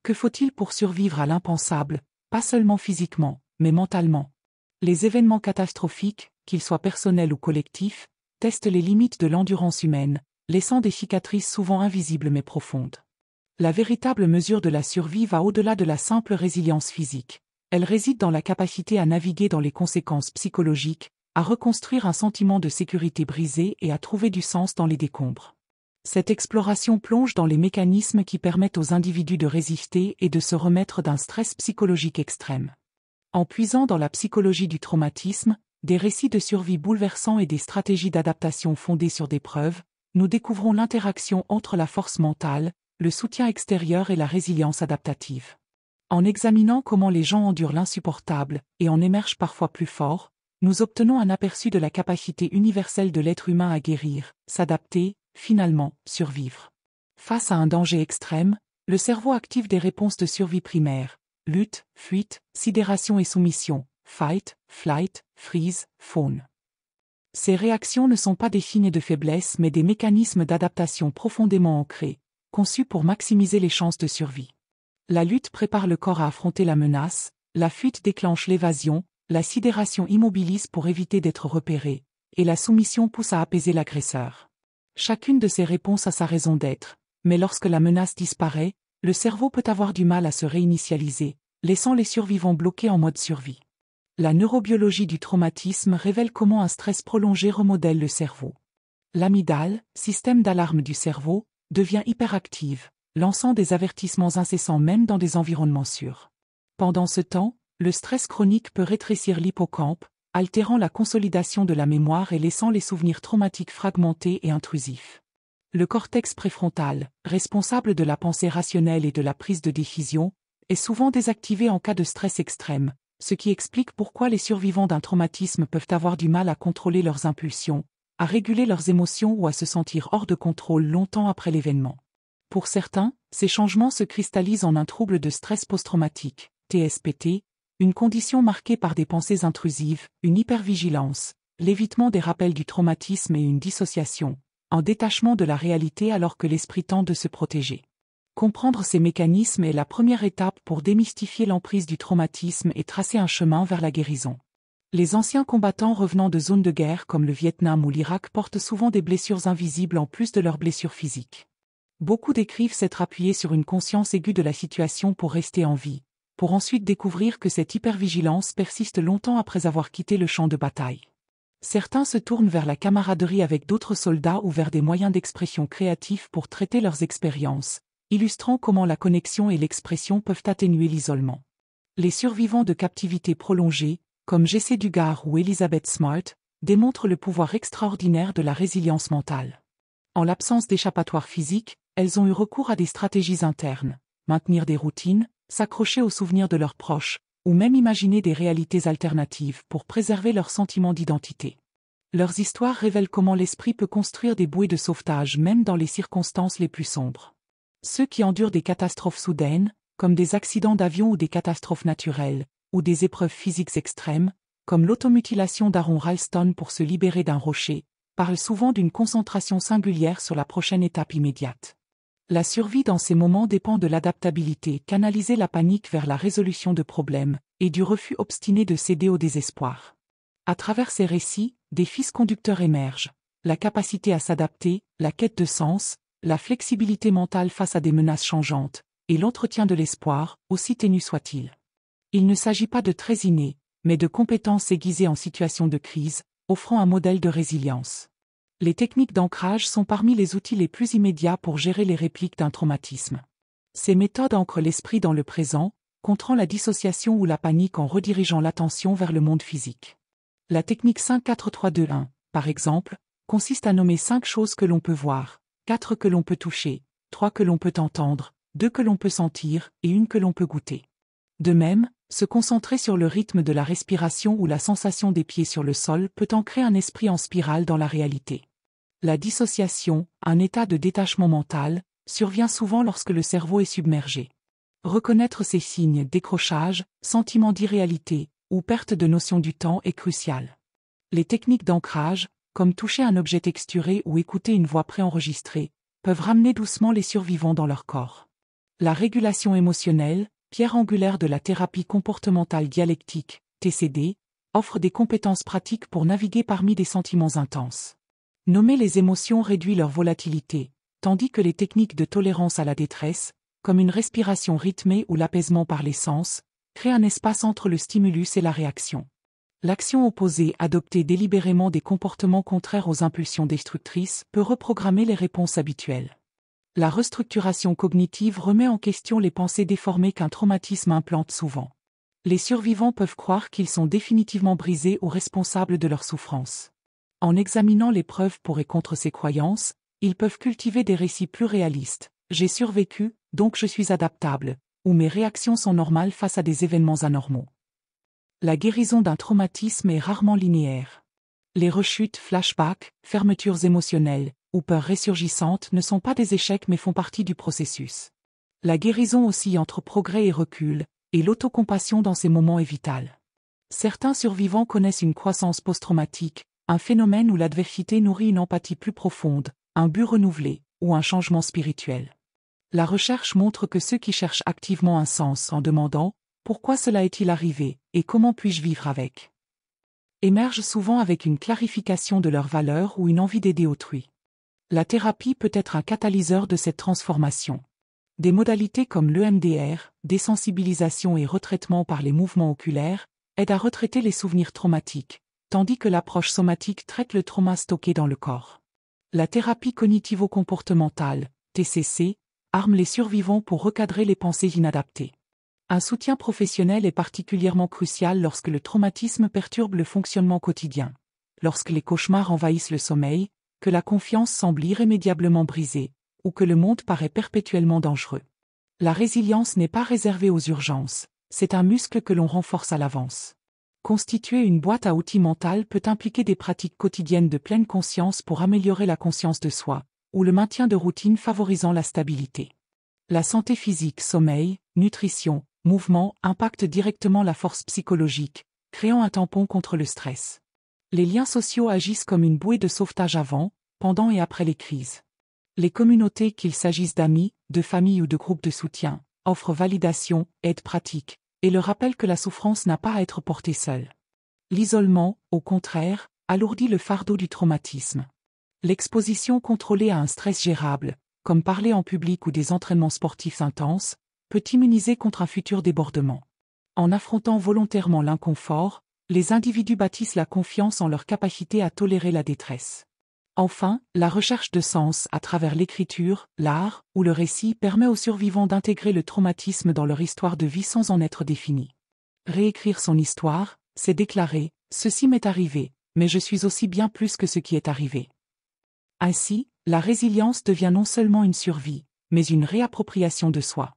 Que faut-il pour survivre à l'impensable, pas seulement physiquement, mais mentalement? Les événements catastrophiques, qu'ils soient personnels ou collectifs, testent les limites de l'endurance humaine, laissant des cicatrices souvent invisibles mais profondes. La véritable mesure de la survie va au-delà de la simple résilience physique. Elle réside dans la capacité à naviguer dans les conséquences psychologiques, à reconstruire un sentiment de sécurité brisé et à trouver du sens dans les décombres. Cette exploration plonge dans les mécanismes qui permettent aux individus de résister et de se remettre d'un stress psychologique extrême. En puisant dans la psychologie du traumatisme, des récits de survie bouleversants et des stratégies d'adaptation fondées sur des preuves, nous découvrons l'interaction entre la force mentale, le soutien extérieur et la résilience adaptative. En examinant comment les gens endurent l'insupportable et en émergent parfois plus forts, nous obtenons un aperçu de la capacité universelle de l'être humain à guérir, s'adapter, finalement, survivre. Face à un danger extrême, le cerveau active des réponses de survie primaires: lutte, fuite, sidération et soumission, fight, flight, freeze, fawn. Ces réactions ne sont pas des signes de faiblesse mais des mécanismes d'adaptation profondément ancrés, conçus pour maximiser les chances de survie. La lutte prépare le corps à affronter la menace, la fuite déclenche l'évasion, la sidération immobilise pour éviter d'être repéré, et la soumission pousse à apaiser l'agresseur. Chacune de ces réponses a sa raison d'être, mais lorsque la menace disparaît, le cerveau peut avoir du mal à se réinitialiser, laissant les survivants bloqués en mode survie. La neurobiologie du traumatisme révèle comment un stress prolongé remodèle le cerveau. L'amygdale, système d'alarme du cerveau, devient hyperactive, lançant des avertissements incessants même dans des environnements sûrs. Pendant ce temps, le stress chronique peut rétrécir l'hippocampe, altérant la consolidation de la mémoire et laissant les souvenirs traumatiques fragmentés et intrusifs. Le cortex préfrontal, responsable de la pensée rationnelle et de la prise de décision, est souvent désactivé en cas de stress extrême, ce qui explique pourquoi les survivants d'un traumatisme peuvent avoir du mal à contrôler leurs impulsions, à réguler leurs émotions ou à se sentir hors de contrôle longtemps après l'événement. Pour certains, ces changements se cristallisent en un trouble de stress post-traumatique, TSPT, une condition marquée par des pensées intrusives, une hypervigilance, l'évitement des rappels du traumatisme et une dissociation, un détachement de la réalité alors que l'esprit tente de se protéger. Comprendre ces mécanismes est la première étape pour démystifier l'emprise du traumatisme et tracer un chemin vers la guérison. Les anciens combattants revenant de zones de guerre comme le Vietnam ou l'Irak portent souvent des blessures invisibles en plus de leurs blessures physiques. Beaucoup décrivent s'être appuyés sur une conscience aiguë de la situation pour rester en vie, pour ensuite découvrir que cette hypervigilance persiste longtemps après avoir quitté le champ de bataille. Certains se tournent vers la camaraderie avec d'autres soldats ou vers des moyens d'expression créatifs pour traiter leurs expériences, illustrant comment la connexion et l'expression peuvent atténuer l'isolement. Les survivants de captivité prolongée, comme Jesse Dugard ou Elizabeth Smart, démontrent le pouvoir extraordinaire de la résilience mentale. En l'absence d'échappatoire physique, elles ont eu recours à des stratégies internes, maintenir des routines, s'accrocher aux souvenirs de leurs proches, ou même imaginer des réalités alternatives pour préserver leur sentiment d'identité. Leurs histoires révèlent comment l'esprit peut construire des bouées de sauvetage même dans les circonstances les plus sombres. Ceux qui endurent des catastrophes soudaines, comme des accidents d'avion ou des catastrophes naturelles, ou des épreuves physiques extrêmes, comme l'automutilation d'Aaron Ralston pour se libérer d'un rocher, parlent souvent d'une concentration singulière sur la prochaine étape immédiate. La survie dans ces moments dépend de l'adaptabilité, canaliser la panique vers la résolution de problèmes, et du refus obstiné de céder au désespoir. À travers ces récits, des fils conducteurs émergent, la capacité à s'adapter, la quête de sens, la flexibilité mentale face à des menaces changeantes, et l'entretien de l'espoir, aussi ténu soit-il. Il ne s'agit pas de traits innés, mais de compétences aiguisées en situation de crise, offrant un modèle de résilience. Les techniques d'ancrage sont parmi les outils les plus immédiats pour gérer les répliques d'un traumatisme. Ces méthodes ancrent l'esprit dans le présent, contrant la dissociation ou la panique en redirigeant l'attention vers le monde physique. La technique 5-4-3-2-1, par exemple, consiste à nommer 5 choses que l'on peut voir, 4 que l'on peut toucher, 3 que l'on peut entendre, 2 que l'on peut sentir et 1 que l'on peut goûter. De même, se concentrer sur le rythme de la respiration ou la sensation des pieds sur le sol peut ancrer un esprit en spirale dans la réalité. La dissociation, un état de détachement mental, survient souvent lorsque le cerveau est submergé. Reconnaître ces signes, décrochage, sentiment d'irréalité ou perte de notion du temps est crucial. Les techniques d'ancrage, comme toucher un objet texturé ou écouter une voix préenregistrée, peuvent ramener doucement les survivants dans leur corps. La régulation émotionnelle, pierre angulaire de la thérapie comportementale dialectique, TCD, offre des compétences pratiques pour naviguer parmi des sentiments intenses. Nommer les émotions réduit leur volatilité, tandis que les techniques de tolérance à la détresse, comme une respiration rythmée ou l'apaisement par les sens, créent un espace entre le stimulus et la réaction. L'action opposée, adopter délibérément des comportements contraires aux impulsions destructrices, peut reprogrammer les réponses habituelles. La restructuration cognitive remet en question les pensées déformées qu'un traumatisme implante souvent. Les survivants peuvent croire qu'ils sont définitivement brisés ou responsables de leur souffrance. En examinant les preuves pour et contre ces croyances, ils peuvent cultiver des récits plus réalistes. J'ai survécu, donc je suis adaptable, ou mes réactions sont normales face à des événements anormaux. La guérison d'un traumatisme est rarement linéaire. Les rechutes, flashbacks, fermetures émotionnelles ou peurs ressurgissantes ne sont pas des échecs mais font partie du processus. La guérison oscille entre progrès et recul, et l'autocompassion dans ces moments est vitale. Certains survivants connaissent une croissance post-traumatique, un phénomène où l'adversité nourrit une empathie plus profonde, un but renouvelé, ou un changement spirituel. La recherche montre que ceux qui cherchent activement un sens en demandant « Pourquoi cela est-il arrivé et comment puis-je vivre avec ?» émergent souvent avec une clarification de leurs valeurs ou une envie d'aider autrui. La thérapie peut être un catalyseur de cette transformation. Des modalités comme l'EMDR, désensibilisation et retraitement par les mouvements oculaires, aident à retraiter les souvenirs traumatiques, tandis que l'approche somatique traite le trauma stocké dans le corps. La thérapie cognitivo-comportementale, TCC, arme les survivants pour recadrer les pensées inadaptées. Un soutien professionnel est particulièrement crucial lorsque le traumatisme perturbe le fonctionnement quotidien, lorsque les cauchemars envahissent le sommeil, que la confiance semble irrémédiablement brisée, ou que le monde paraît perpétuellement dangereux. La résilience n'est pas réservée aux urgences, c'est un muscle que l'on renforce à l'avance. Constituer une boîte à outils mentale peut impliquer des pratiques quotidiennes de pleine conscience pour améliorer la conscience de soi, ou le maintien de routines favorisant la stabilité. La santé physique, sommeil, nutrition, mouvement impactent directement la force psychologique, créant un tampon contre le stress. Les liens sociaux agissent comme une bouée de sauvetage avant, pendant et après les crises. Les communautés, qu'il s'agisse d'amis, de familles ou de groupes de soutien, offrent validation, aide pratique, et le rappel que la souffrance n'a pas à être portée seule. L'isolement, au contraire, alourdit le fardeau du traumatisme. L'exposition contrôlée à un stress gérable, comme parler en public ou des entraînements sportifs intenses, peut immuniser contre un futur débordement. En affrontant volontairement l'inconfort, les individus bâtissent la confiance en leur capacité à tolérer la détresse. Enfin, la recherche de sens à travers l'écriture, l'art ou le récit permet aux survivants d'intégrer le traumatisme dans leur histoire de vie sans en être définis. Réécrire son histoire, c'est déclarer « Ceci m'est arrivé, mais je suis aussi bien plus que ce qui est arrivé ». Ainsi, la résilience devient non seulement une survie, mais une réappropriation de soi.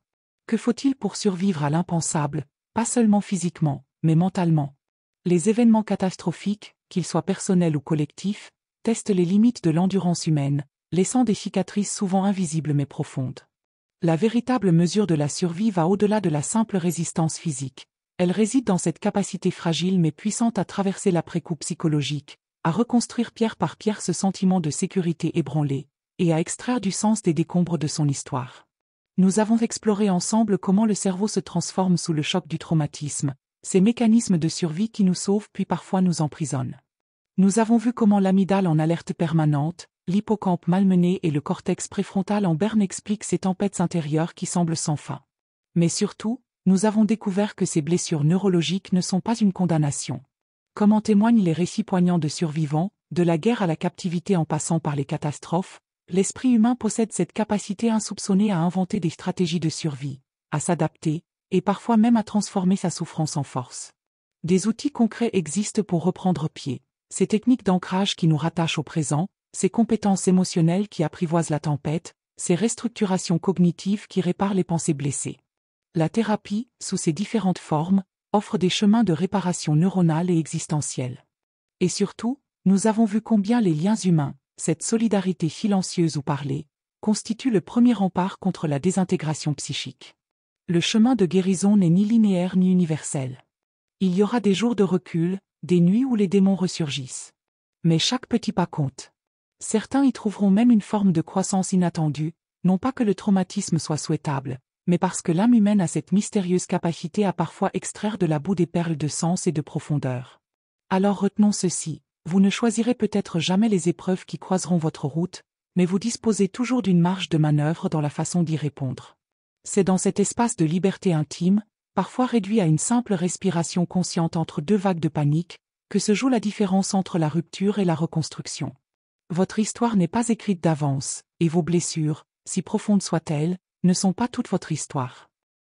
Que faut-il pour survivre à l'impensable, pas seulement physiquement, mais mentalement? Les événements catastrophiques, qu'ils soient personnels ou collectifs, testent les limites de l'endurance humaine, laissant des cicatrices souvent invisibles mais profondes. La véritable mesure de la survie va au-delà de la simple résistance physique. Elle réside dans cette capacité fragile mais puissante à traverser l'après-coup psychologique, à reconstruire pierre par pierre ce sentiment de sécurité ébranlé, et à extraire du sens des décombres de son histoire. Nous avons exploré ensemble comment le cerveau se transforme sous le choc du traumatisme, ces mécanismes de survie qui nous sauvent puis parfois nous emprisonnent. Nous avons vu comment l'amygdale en alerte permanente, l'hippocampe malmené et le cortex préfrontal en berne expliquent ces tempêtes intérieures qui semblent sans fin. Mais surtout, nous avons découvert que ces blessures neurologiques ne sont pas une condamnation. Comme en témoignent les récits poignants de survivants, de la guerre à la captivité en passant par les catastrophes, l'esprit humain possède cette capacité insoupçonnée à inventer des stratégies de survie, à s'adapter, et parfois même à transformer sa souffrance en force. Des outils concrets existent pour reprendre pied. Ces techniques d'ancrage qui nous rattachent au présent, ces compétences émotionnelles qui apprivoisent la tempête, ces restructurations cognitives qui réparent les pensées blessées. La thérapie, sous ses différentes formes, offre des chemins de réparation neuronale et existentielle. Et surtout, nous avons vu combien les liens humains, cette solidarité silencieuse ou parlée, constituent le premier rempart contre la désintégration psychique. Le chemin de guérison n'est ni linéaire ni universel. Il y aura des jours de recul, des nuits où les démons ressurgissent. Mais chaque petit pas compte. Certains y trouveront même une forme de croissance inattendue, non pas que le traumatisme soit souhaitable, mais parce que l'âme humaine a cette mystérieuse capacité à parfois extraire de la boue des perles de sens et de profondeur. Alors retenons ceci, vous ne choisirez peut-être jamais les épreuves qui croiseront votre route, mais vous disposez toujours d'une marge de manœuvre dans la façon d'y répondre. C'est dans cet espace de liberté intime, parfois réduit à une simple respiration consciente entre deux vagues de panique, que se joue la différence entre la rupture et la reconstruction. Votre histoire n'est pas écrite d'avance, et vos blessures, si profondes soient-elles, ne sont pas toute votre histoire.